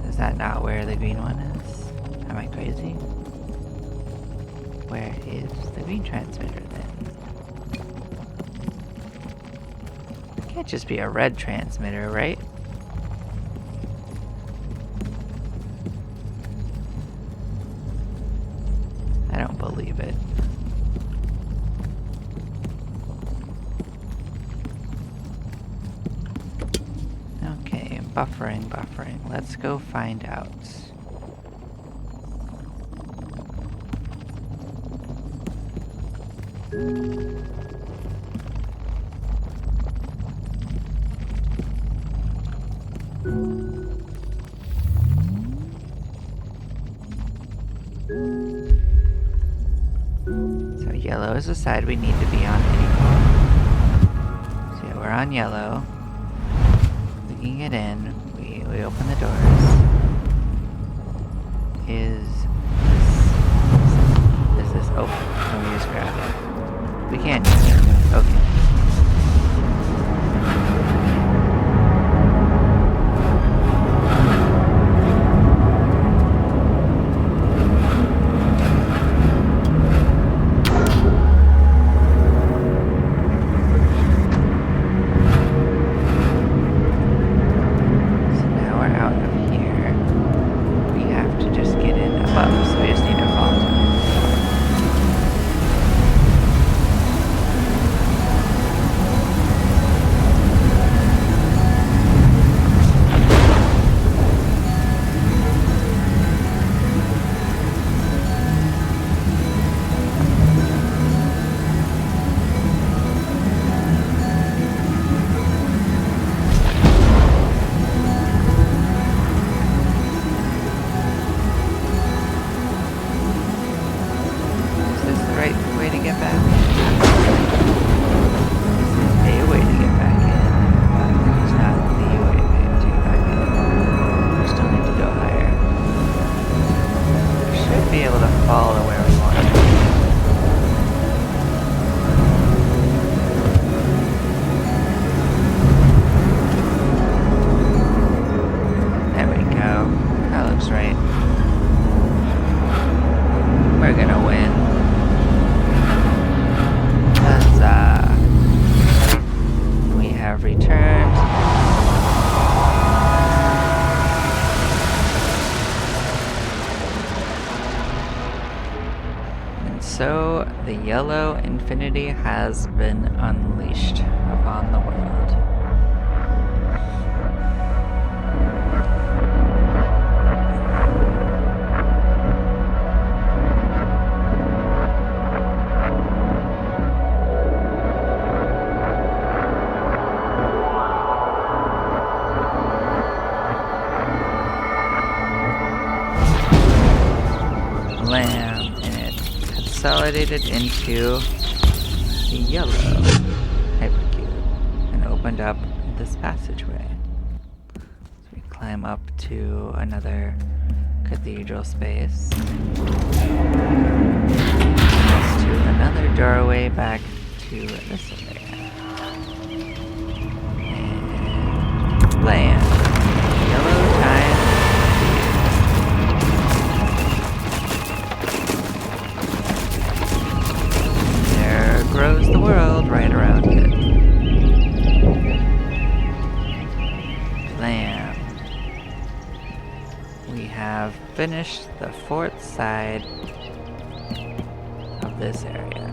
is that not where the green one is? Am I crazy? Where is the green transmitter then? It can't just be a red transmitter, right? I don't believe it. Okay, buffering. Let's go find out. Yellow is the side we need to be on anyway. So yeah, we're on yellow. We can get in. We open the doors. Is this open? Can we just grab it? We can't use it. Okay. all to where we want to. There we go. That looks right. We're gonna win. Huzzah! We have returned. And so the yellow infinity has been unleashed upon the world. Lamb, and it consolidated into the yellow hypercube and opened up this passageway. So we climb up to another cathedral space. Next to another doorway back to this area. And land. Yellow time. Grows the world right around it. Blam. We have finished the 4th side of this area.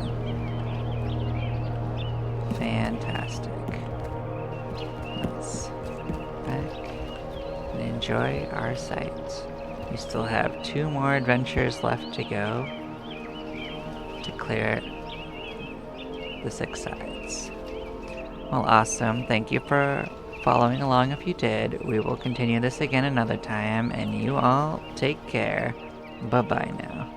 Fantastic. Let's back and enjoy our sights. We still have 2 more adventures left to go to clear the 6 sides. Well, awesome. Thank you for following along if you did. We will continue this again another time, and you all take care. Bye-bye now.